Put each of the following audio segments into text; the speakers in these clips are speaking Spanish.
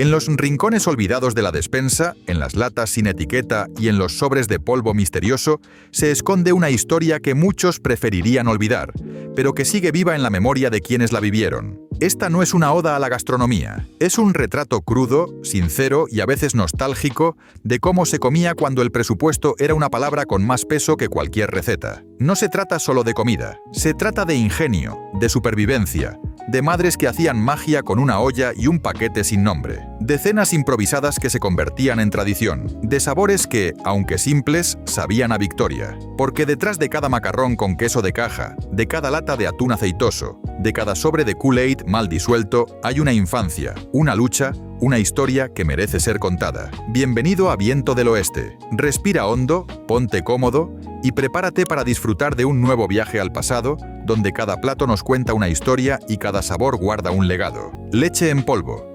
En los rincones olvidados de la despensa, en las latas sin etiqueta y en los sobres de polvo misterioso, se esconde una historia que muchos preferirían olvidar, pero que sigue viva en la memoria de quienes la vivieron. Esta no es una oda a la gastronomía, es un retrato crudo, sincero y a veces nostálgico de cómo se comía cuando el presupuesto era una palabra con más peso que cualquier receta. No se trata solo de comida, se trata de ingenio, de supervivencia, de madres que hacían magia con una olla y un paquete sin nombre, de cenas improvisadas que se convertían en tradición, de sabores que, aunque simples, sabían a victoria. Porque detrás de cada macarrón con queso de caja, de cada lata de atún aceitoso, de cada sobre de Kool-Aid mal disuelto, hay una infancia, una lucha, una historia que merece ser contada. Bienvenido a Viento del Oeste. Respira hondo, ponte cómodo y prepárate para disfrutar de un nuevo viaje al pasado, donde cada plato nos cuenta una historia y cada sabor guarda un legado. Leche en polvo.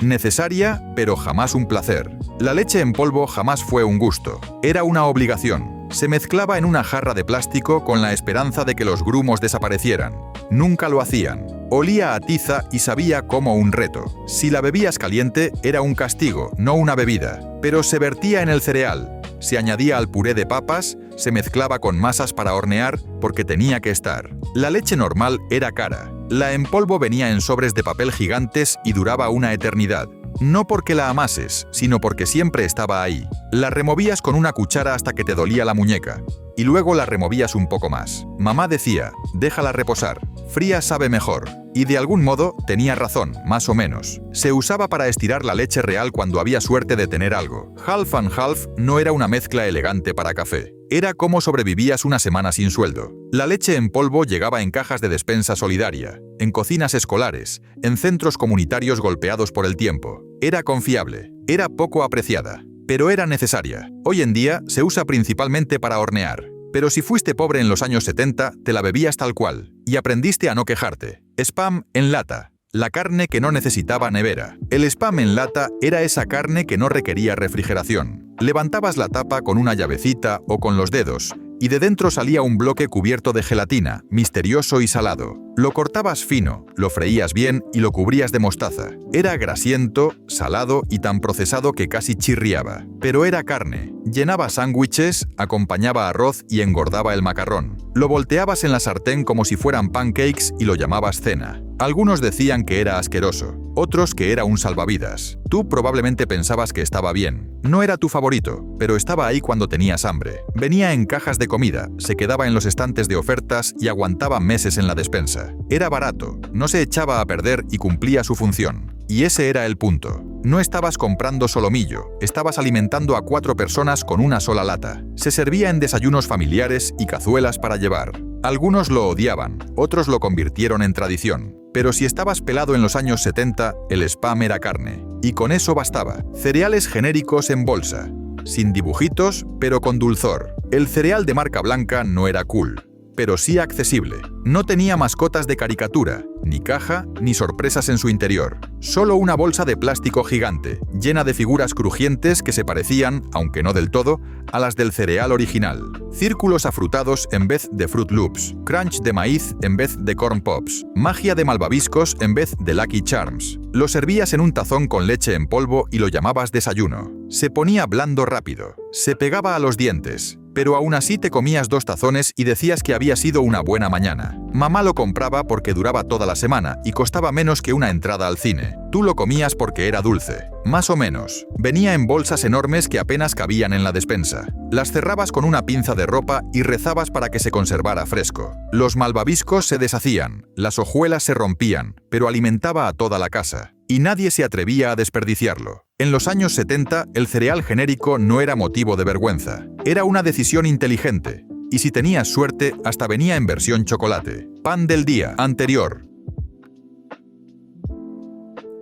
Necesaria, pero jamás un placer. La leche en polvo jamás fue un gusto, era una obligación. Se mezclaba en una jarra de plástico con la esperanza de que los grumos desaparecieran. Nunca lo hacían. Olía a tiza y sabía como un reto. Si la bebías caliente, era un castigo, no una bebida. Pero se vertía en el cereal, se añadía al puré de papas, se mezclaba con masas para hornear porque tenía que estar. La leche normal era cara. La en polvo venía en sobres de papel gigantes y duraba una eternidad. No porque la amases, sino porque siempre estaba ahí. La removías con una cuchara hasta que te dolía la muñeca. Y luego la removías un poco más. Mamá decía, déjala reposar. Fría sabe mejor. Y de algún modo tenía razón, más o menos. Se usaba para estirar la leche real cuando había suerte de tener algo. Half and half no era una mezcla elegante para café. Era como sobrevivías una semana sin sueldo. La leche en polvo llegaba en cajas de despensa solidaria, en cocinas escolares, en centros comunitarios golpeados por el tiempo. Era confiable, era poco apreciada, pero era necesaria. Hoy en día se usa principalmente para hornear. Pero si fuiste pobre en los años 70, te la bebías tal cual, y aprendiste a no quejarte. Spam en lata. La carne que no necesitaba nevera. El spam en lata era esa carne que no requería refrigeración. Levantabas la tapa con una llavecita o con los dedos, y de dentro salía un bloque cubierto de gelatina, misterioso y salado. Lo cortabas fino, lo freías bien y lo cubrías de mostaza. Era grasiento, salado y tan procesado que casi chirriaba. Pero era carne. Llenaba sándwiches, acompañaba arroz y engordaba el macarrón. Lo volteabas en la sartén como si fueran pancakes y lo llamabas cena. Algunos decían que era asqueroso, otros que era un salvavidas. Tú probablemente pensabas que estaba bien. No era tu favorito, pero estaba ahí cuando tenías hambre. Venía en cajas de comida, se quedaba en los estantes de ofertas y aguantaba meses en la despensa. Era barato, no se echaba a perder y cumplía su función. Y ese era el punto. No estabas comprando solomillo, estabas alimentando a 4 personas con una sola lata. Se servía en desayunos familiares y cazuelas para llevar. Algunos lo odiaban, otros lo convirtieron en tradición. Pero si estabas pelado en los años 70, el spam era carne. Y con eso bastaba. Cereales genéricos en bolsa. Sin dibujitos, pero con dulzor. El cereal de marca blanca no era cool, pero sí accesible. No tenía mascotas de caricatura, ni caja, ni sorpresas en su interior. Solo una bolsa de plástico gigante, llena de figuras crujientes que se parecían, aunque no del todo, a las del cereal original. Círculos afrutados en vez de Fruit Loops, crunch de maíz en vez de Corn Pops, magia de malvaviscos en vez de Lucky Charms. Lo servías en un tazón con leche en polvo y lo llamabas desayuno. Se ponía blando rápido, se pegaba a los dientes. Pero aún así te comías 2 tazones y decías que había sido una buena mañana. Mamá lo compraba porque duraba toda la semana y costaba menos que una entrada al cine. Tú lo comías porque era dulce. Más o menos. Venía en bolsas enormes que apenas cabían en la despensa. Las cerrabas con una pinza de ropa y rezabas para que se conservara fresco. Los malvaviscos se deshacían, las hojuelas se rompían, pero alimentaba a toda la casa. Y nadie se atrevía a desperdiciarlo. En los años 70, el cereal genérico no era motivo de vergüenza. Era una decisión inteligente. Y si tenías suerte, hasta venía en versión chocolate. Pan del día anterior.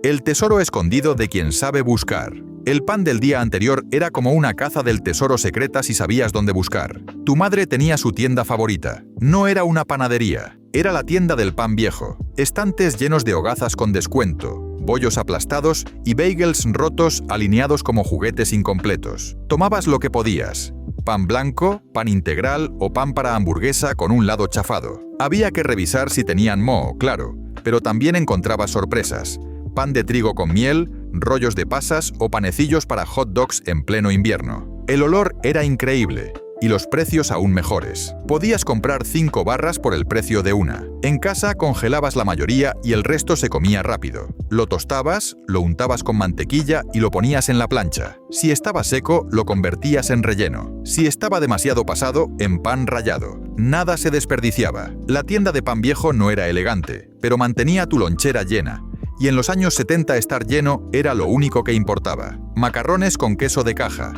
El tesoro escondido de quien sabe buscar. El pan del día anterior era como una caza del tesoro secreta si sabías dónde buscar. Tu madre tenía su tienda favorita. No era una panadería. Era la tienda del pan viejo. Estantes llenos de hogazas con descuento, bollos aplastados y bagels rotos alineados como juguetes incompletos. Tomabas lo que podías. Pan blanco, pan integral o pan para hamburguesa con un lado chafado. Había que revisar si tenían moho, claro, pero también encontrabas sorpresas. pan de trigo con miel, rollos de pasas o panecillos para hot dogs en pleno invierno. El olor era increíble. Y los precios aún mejores. Podías comprar 5 barras por el precio de una. En casa congelabas la mayoría y el resto se comía rápido. Lo tostabas, lo untabas con mantequilla y lo ponías en la plancha. Si estaba seco, lo convertías en relleno. Si estaba demasiado pasado, en pan rallado. Nada se desperdiciaba. La tienda de pan viejo no era elegante, pero mantenía tu lonchera llena. Y en los años 70 estar lleno era lo único que importaba. Macarrones con queso de caja.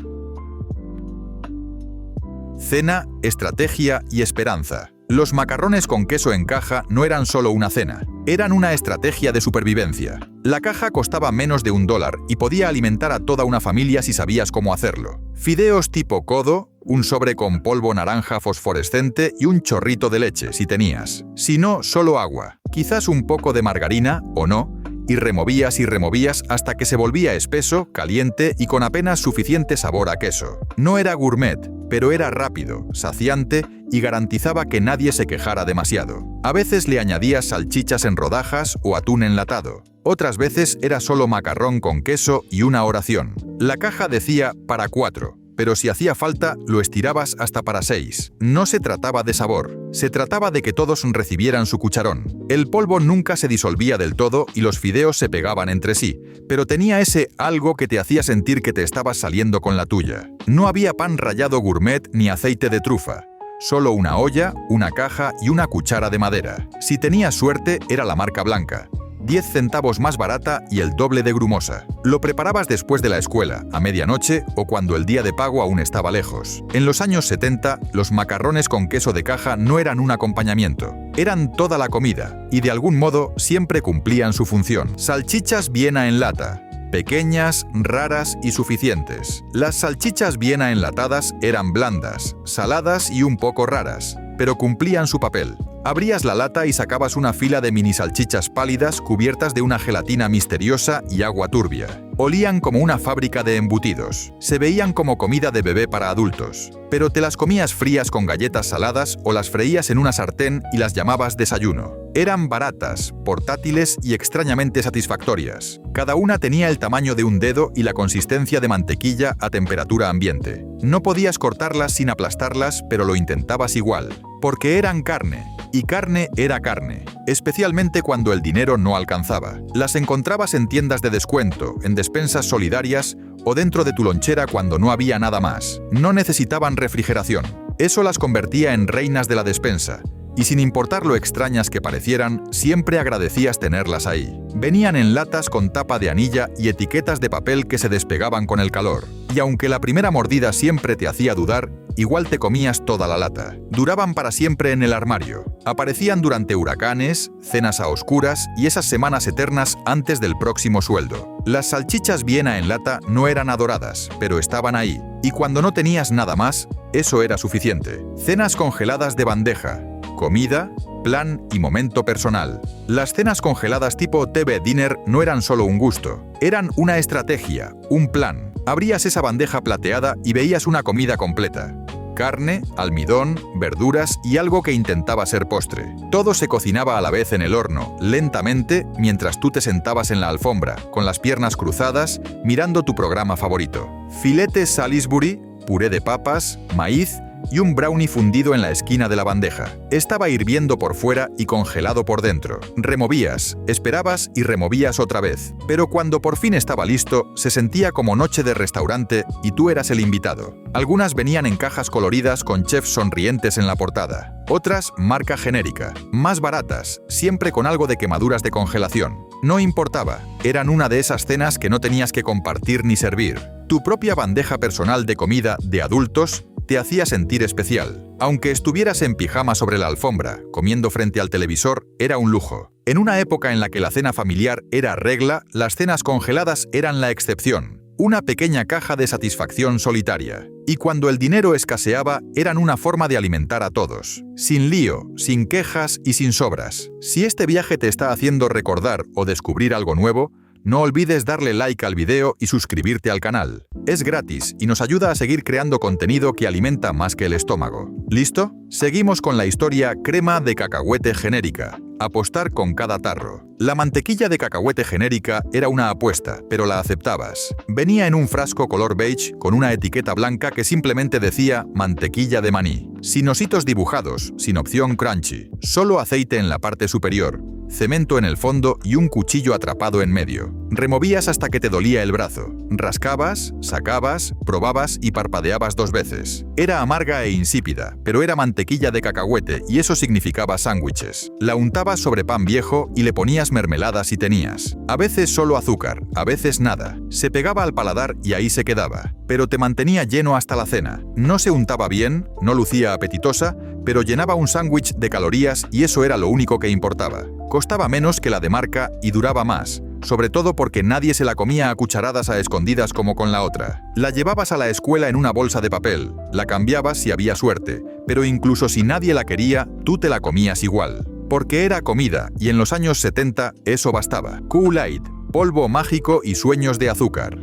Cena, estrategia y esperanza. Los macarrones con queso en caja no eran solo una cena, eran una estrategia de supervivencia. La caja costaba menos de $1 y podía alimentar a toda una familia si sabías cómo hacerlo. Fideos tipo codo, un sobre con polvo naranja fosforescente y un chorrito de leche si tenías. Si no, solo agua, quizás un poco de margarina o no, y removías hasta que se volvía espeso, caliente y con apenas suficiente sabor a queso. No era gourmet, pero era rápido, saciante y garantizaba que nadie se quejara demasiado. A veces le añadías salchichas en rodajas o atún enlatado. Otras veces era solo macarrón con queso y una oración. La caja decía para 4. Pero si hacía falta, lo estirabas hasta para 6. No se trataba de sabor, se trataba de que todos recibieran su cucharón. El polvo nunca se disolvía del todo y los fideos se pegaban entre sí, pero tenía ese algo que te hacía sentir que te estabas saliendo con la tuya. No había pan rallado gourmet ni aceite de trufa. Solo una olla, una caja y una cuchara de madera. Si tenías suerte, era la marca blanca. 10 centavos más barata y el doble de grumosa. Lo preparabas después de la escuela, a medianoche o cuando el día de pago aún estaba lejos. En los años 70, los macarrones con queso de caja no eran un acompañamiento, eran toda la comida y de algún modo siempre cumplían su función. Salchichas Viena en lata. Pequeñas, raras y suficientes. Las salchichas Viena enlatadas eran blandas, saladas y un poco raras, pero cumplían su papel. Abrías la lata y sacabas una fila de mini salchichas pálidas cubiertas de una gelatina misteriosa y agua turbia. Olían como una fábrica de embutidos. Se veían como comida de bebé para adultos. Pero te las comías frías con galletas saladas o las freías en una sartén y las llamabas desayuno. Eran baratas, portátiles y extrañamente satisfactorias. Cada una tenía el tamaño de un dedo y la consistencia de mantequilla a temperatura ambiente. No podías cortarlas sin aplastarlas, pero lo intentabas igual. Porque eran carne. Y carne era carne, especialmente cuando el dinero no alcanzaba. Las encontrabas en tiendas de descuento, en despensas solidarias o dentro de tu lonchera cuando no había nada más. No necesitaban refrigeración. Eso las convertía en reinas de la despensa. Y sin importar lo extrañas que parecieran, siempre agradecías tenerlas ahí. Venían en latas con tapa de anilla y etiquetas de papel que se despegaban con el calor. Y aunque la primera mordida siempre te hacía dudar, igual te comías toda la lata. Duraban para siempre en el armario. Aparecían durante huracanes, cenas a oscuras y esas semanas eternas antes del próximo sueldo. Las salchichas Viena en lata no eran adoradas, pero estaban ahí. Y cuando no tenías nada más, eso era suficiente. Cenas congeladas de bandeja. Comida, plan y momento personal. Las cenas congeladas tipo TV Dinner no eran solo un gusto, eran una estrategia, un plan. Abrías esa bandeja plateada y veías una comida completa. Carne, almidón, verduras y algo que intentaba ser postre. Todo se cocinaba a la vez en el horno, lentamente, mientras tú te sentabas en la alfombra, con las piernas cruzadas, mirando tu programa favorito. Filetes Salisbury, puré de papas, maíz y un brownie fundido en la esquina de la bandeja. Estaba hirviendo por fuera y congelado por dentro. Removías, esperabas y removías otra vez. Pero cuando por fin estaba listo, se sentía como noche de restaurante y tú eras el invitado. Algunas venían en cajas coloridas con chefs sonrientes en la portada. Otras, marca genérica, más baratas, siempre con algo de quemaduras de congelación. No importaba, eran una de esas cenas que no tenías que compartir ni servir. Tu propia bandeja personal de comida de adultos te hacía sentir especial. Aunque estuvieras en pijama sobre la alfombra, comiendo frente al televisor, era un lujo. En una época en la que la cena familiar era regla, las cenas congeladas eran la excepción. Una pequeña caja de satisfacción solitaria. Y cuando el dinero escaseaba, eran una forma de alimentar a todos. Sin lío, sin quejas y sin sobras. Si este viaje te está haciendo recordar o descubrir algo nuevo, no olvides darle like al video y suscribirte al canal. Es gratis y nos ayuda a seguir creando contenido que alimenta más que el estómago. ¿Listo? Seguimos con la historia crema de cacahuete genérica. apostar con cada tarro. La mantequilla de cacahuete genérica era una apuesta, pero la aceptabas. Venía en un frasco color beige con una etiqueta blanca que simplemente decía mantequilla de maní. Sin ositos dibujados, sin opción crunchy, solo aceite en la parte superior, cemento en el fondo y un cuchillo atrapado en medio. Removías hasta que te dolía el brazo. Rascabas, sacabas, probabas y parpadeabas 2 veces. Era amarga e insípida, pero era mantequilla de cacahuete y eso significaba sándwiches. La untabas sobre pan viejo y le ponías mermelada si tenías. A veces solo azúcar, a veces nada. Se pegaba al paladar y ahí se quedaba. Pero te mantenía lleno hasta la cena. No se untaba bien, no lucía apetitosa, pero llenaba un sándwich de calorías y eso era lo único que importaba. Costaba menos que la de marca y duraba más, sobre todo porque nadie se la comía a cucharadas a escondidas como con la otra. La llevabas a la escuela en una bolsa de papel, la cambiabas si había suerte, pero incluso si nadie la quería, tú te la comías igual. Porque era comida y en los años 70 eso bastaba. Kool-Aid, polvo mágico y sueños de azúcar.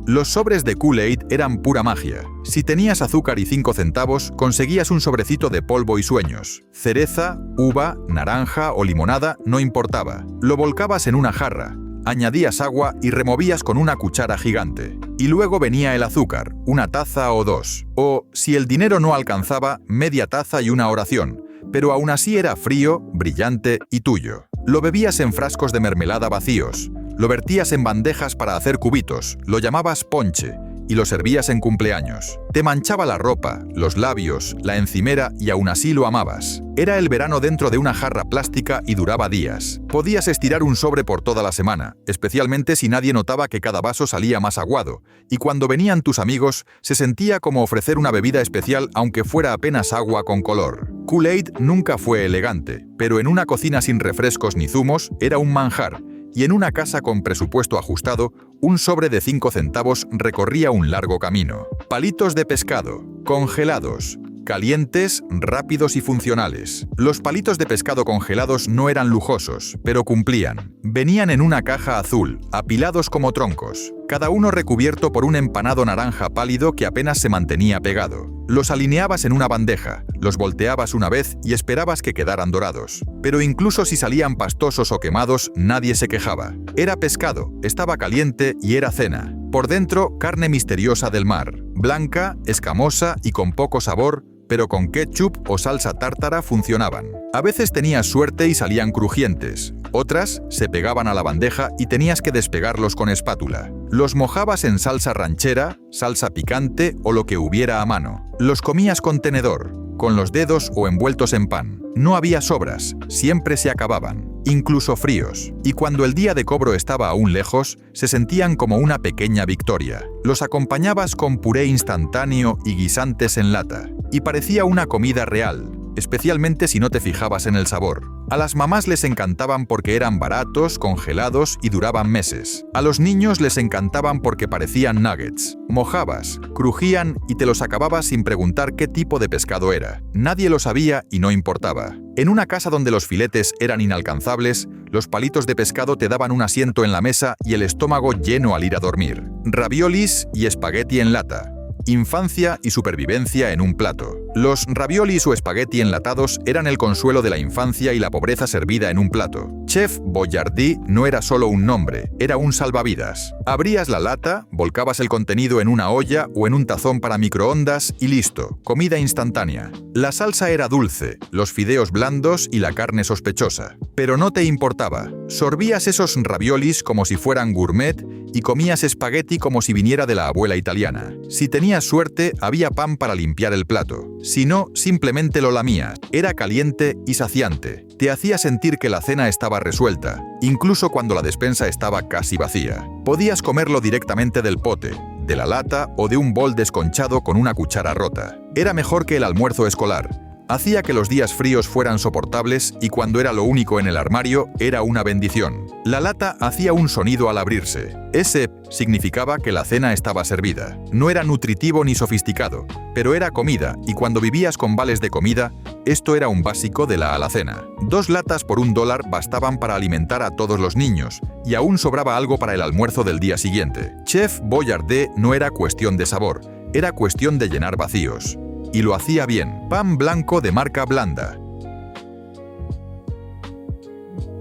Los sobres de Kool-Aid eran pura magia. Si tenías azúcar y 5 centavos, conseguías un sobrecito de polvo y sueños. Cereza, uva, naranja o limonada, no importaba. Lo volcabas en una jarra, añadías agua y removías con una cuchara gigante. Y luego venía el azúcar, una taza o 2. O, si el dinero no alcanzaba, media taza y una oración. Pero aún así era frío, brillante y tuyo. Lo bebías en frascos de mermelada vacíos. Lo vertías en bandejas para hacer cubitos, lo llamabas ponche, y lo servías en cumpleaños. Te manchaba la ropa, los labios, la encimera y aún así lo amabas. Era el verano dentro de una jarra plástica y duraba días. Podías estirar un sobre por toda la semana, especialmente si nadie notaba que cada vaso salía más aguado, y cuando venían tus amigos, se sentía como ofrecer una bebida especial aunque fuera apenas agua con color. Kool-Aid nunca fue elegante, pero en una cocina sin refrescos ni zumos era un manjar. Y en una casa con presupuesto ajustado, un sobre de 5 centavos recorría un largo camino. Palitos de pescado, congelados, calientes, rápidos y funcionales. Los palitos de pescado congelados no eran lujosos, pero cumplían. Venían en una caja azul, apilados como troncos, cada uno recubierto por un empanado naranja pálido que apenas se mantenía pegado. Los alineabas en una bandeja, los volteabas una vez y esperabas que quedaran dorados. Pero incluso si salían pastosos o quemados, nadie se quejaba. Era pescado, estaba caliente y era cena. Por dentro, carne misteriosa del mar, blanca, escamosa y con poco sabor, pero con ketchup o salsa tártara funcionaban. A veces tenías suerte y salían crujientes. Otras se pegaban a la bandeja y tenías que despegarlos con espátula. Los mojabas en salsa ranchera, salsa picante o lo que hubiera a mano. Los comías con tenedor, con los dedos o envueltos en pan. No había sobras, siempre se acababan, incluso fríos. Y cuando el día de cobro estaba aún lejos, se sentían como una pequeña victoria. Los acompañabas con puré instantáneo y guisantes en lata. Y parecía una comida real, especialmente si no te fijabas en el sabor. A las mamás les encantaban porque eran baratos, congelados y duraban meses. A los niños les encantaban porque parecían nuggets. Mojabas, crujían y te los acababas sin preguntar qué tipo de pescado era. Nadie lo sabía y no importaba. En una casa donde los filetes eran inalcanzables, los palitos de pescado te daban un asiento en la mesa y el estómago lleno al ir a dormir. Raviolis y espagueti en lata. Infancia y supervivencia en un plato. Los raviolis o espagueti enlatados eran el consuelo de la infancia y la pobreza servida en un plato. Chef Boyardee no era solo un nombre, era un salvavidas. Abrías la lata, volcabas el contenido en una olla o en un tazón para microondas y listo, comida instantánea. La salsa era dulce, los fideos blandos y la carne sospechosa. Pero no te importaba. Sorbías esos raviolis como si fueran gourmet y comías espagueti como si viniera de la abuela italiana. Si tenías suerte, había pan para limpiar el plato. Si no, simplemente lo lamías. Era caliente y saciante. Te hacía sentir que la cena estaba resuelta, incluso cuando la despensa estaba casi vacía. Podías comerlo directamente del pote, de la lata o de un bol desconchado con una cuchara rota. Era mejor que el almuerzo escolar. Hacía que los días fríos fueran soportables y cuando era lo único en el armario, era una bendición. La lata hacía un sonido al abrirse. Ese significaba que la cena estaba servida. No era nutritivo ni sofisticado, pero era comida y cuando vivías con vales de comida, esto era un básico de la alacena. 2 latas por $1 bastaban para alimentar a todos los niños y aún sobraba algo para el almuerzo del día siguiente. Chef Boyardee no era cuestión de sabor, era cuestión de llenar vacíos. Y lo hacía bien. Pan blanco de marca Blanda.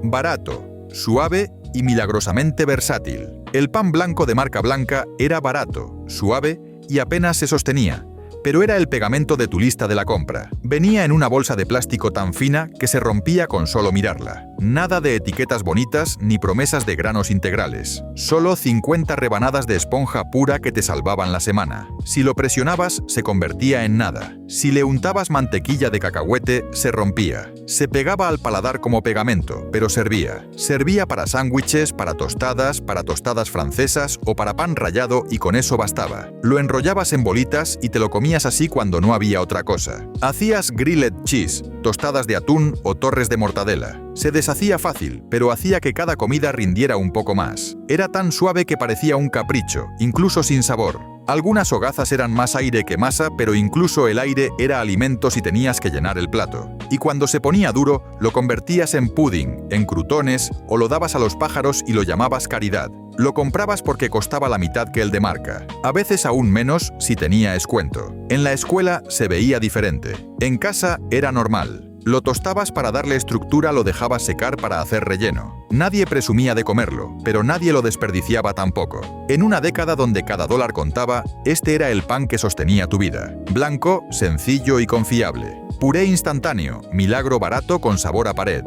Barato, suave y milagrosamente versátil. El pan blanco de marca Blanca era barato, suave y apenas se sostenía, pero era el pegamento de tu lista de la compra. Venía en una bolsa de plástico tan fina que se rompía con solo mirarla. Nada de etiquetas bonitas ni promesas de granos integrales. Solo 50 rebanadas de esponja pura que te salvaban la semana. Si lo presionabas, se convertía en nada. Si le untabas mantequilla de cacahuete, se rompía. Se pegaba al paladar como pegamento, pero servía. Servía para sándwiches, para tostadas francesas o para pan rallado y con eso bastaba. Lo enrollabas en bolitas y te lo comías así cuando no había otra cosa. Hacías grilled cheese, tostadas de atún o torres de mortadela. Se deshacía fácil, pero hacía que cada comida rindiera un poco más. Era tan suave que parecía un capricho, incluso sin sabor. Algunas hogazas eran más aire que masa, pero incluso el aire era alimento si tenías que llenar el plato. Y cuando se ponía duro, lo convertías en pudding, en crutones o lo dabas a los pájaros y lo llamabas caridad. Lo comprabas porque costaba la mitad que el de marca, a veces aún menos si tenía descuento. En la escuela se veía diferente. En casa era normal. Lo tostabas para darle estructura, lo dejabas secar para hacer relleno. Nadie presumía de comerlo, pero nadie lo desperdiciaba tampoco. En una década donde cada dólar contaba, este era el pan que sostenía tu vida. Blanco, sencillo y confiable. Puré instantáneo, milagro barato con sabor a pared.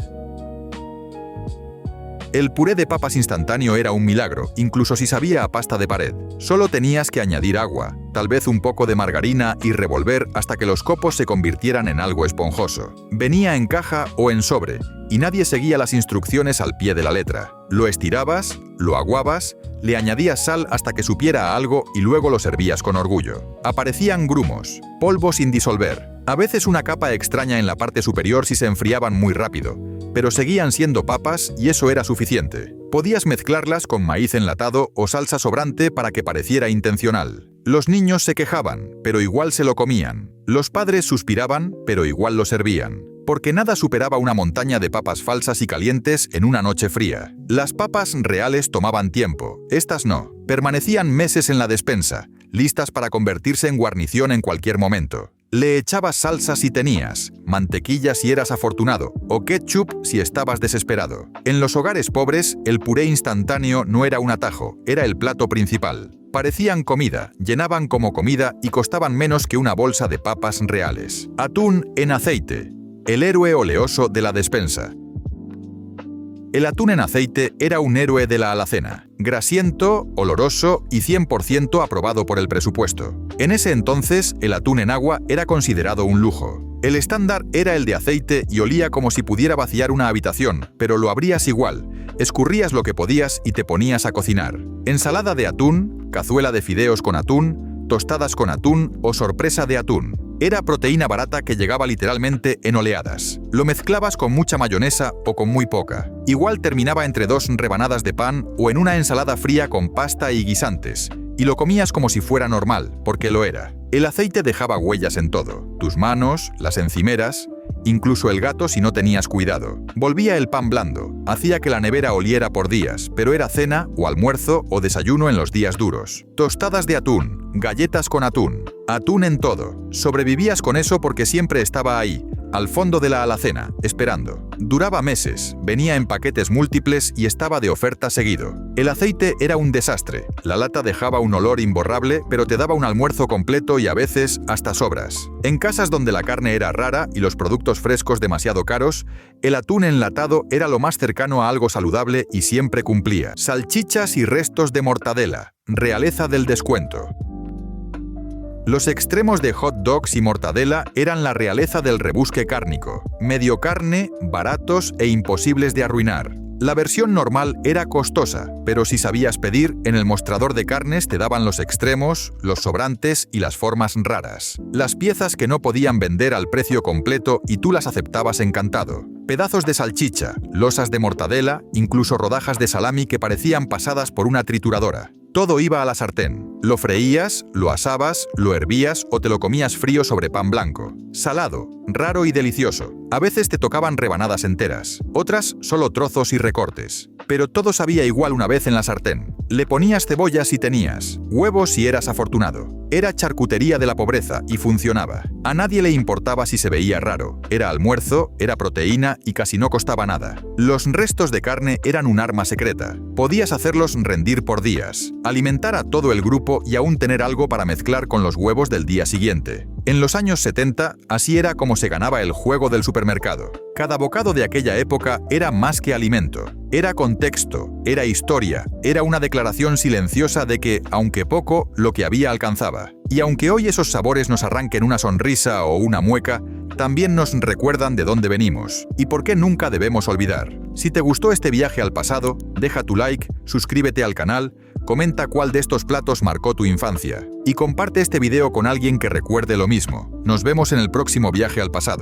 El puré de papas instantáneo era un milagro, incluso si sabía a pasta de pared. Solo tenías que añadir agua, tal vez un poco de margarina y revolver hasta que los copos se convirtieran en algo esponjoso. Venía en caja o en sobre, y nadie seguía las instrucciones al pie de la letra. Lo estirabas, lo aguabas, le añadías sal hasta que supiera a algo y luego lo servías con orgullo. Aparecían grumos, polvo sin disolver, a veces una capa extraña en la parte superior si se enfriaban muy rápido, pero seguían siendo papas y eso era suficiente. Podías mezclarlas con maíz enlatado o salsa sobrante para que pareciera intencional. Los niños se quejaban, pero igual se lo comían. Los padres suspiraban, pero igual lo servían. Porque nada superaba una montaña de papas falsas y calientes en una noche fría. Las papas reales tomaban tiempo, estas no. Permanecían meses en la despensa, listas para convertirse en guarnición en cualquier momento. Le echabas salsa si tenías, mantequilla si eras afortunado, o ketchup si estabas desesperado. En los hogares pobres, el puré instantáneo no era un atajo, era el plato principal. Parecían comida, llenaban como comida y costaban menos que una bolsa de papas reales. Atún en aceite, el héroe oleoso de la despensa. El atún en aceite era un héroe de la alacena, grasiento, oloroso y 100% aprobado por el presupuesto. En ese entonces, el atún en agua era considerado un lujo. El estándar era el de aceite y olía como si pudiera vaciar una habitación, pero lo abrías igual, escurrías lo que podías y te ponías a cocinar. Ensalada de atún, cazuela de fideos con atún, tostadas con atún o sorpresa de atún. Era proteína barata que llegaba literalmente en oleadas. Lo mezclabas con mucha mayonesa o con muy poca. Igual terminaba entre 2 rebanadas de pan o en una ensalada fría con pasta y guisantes. Y lo comías como si fuera normal, porque lo era. El aceite dejaba huellas en todo. Tus manos, las encimeras, incluso el gato si no tenías cuidado. Volvía el pan blando, hacía que la nevera oliera por días, pero era cena o almuerzo o desayuno en los días duros. Tostadas de atún, galletas con atún, atún en todo. Sobrevivías con eso porque siempre estaba ahí, al fondo de la alacena, esperando. Duraba meses, venía en paquetes múltiples y estaba de oferta seguido. El aceite era un desastre. La lata dejaba un olor imborrable, pero te daba un almuerzo completo y a veces hasta sobras. En casas donde la carne era rara y los productos frescos demasiado caros, el atún enlatado era lo más cercano a algo saludable y siempre cumplía. Salchichas y restos de mortadela, realeza del descuento. Los extremos de hot dogs y mortadela eran la realeza del rebusque cárnico. Medio carne, baratos e imposibles de arruinar. La versión normal era costosa, pero si sabías pedir, en el mostrador de carnes te daban los extremos, los sobrantes y las formas raras. Las piezas que no podían vender al precio completo y tú las aceptabas encantado. Pedazos de salchicha, losas de mortadela, incluso rodajas de salami que parecían pasadas por una trituradora. Todo iba a la sartén. Lo freías, lo asabas, lo hervías o te lo comías frío sobre pan blanco. Salado, raro y delicioso. A veces te tocaban rebanadas enteras, otras solo trozos y recortes. pero todo sabía igual una vez en la sartén. Le ponías cebolla si tenías, huevos si eras afortunado. Era charcutería de la pobreza y funcionaba. A nadie le importaba si se veía raro. Era almuerzo, era proteína y casi no costaba nada. Los restos de carne eran un arma secreta. Podías hacerlos rendir por días, alimentar a todo el grupo y aún tener algo para mezclar con los huevos del día siguiente. En los años 70, así era como se ganaba el juego del supermercado. Cada bocado de aquella época era más que alimento. Era contexto, era historia, era una declaración silenciosa de que, aunque poco, lo que había alcanzaba. Y aunque hoy esos sabores nos arranquen una sonrisa o una mueca, también nos recuerdan de dónde venimos y por qué nunca debemos olvidar. Si te gustó este viaje al pasado, deja tu like, suscríbete al canal, comenta cuál de estos platos marcó tu infancia y comparte este video con alguien que recuerde lo mismo. Nos vemos en el próximo viaje al pasado.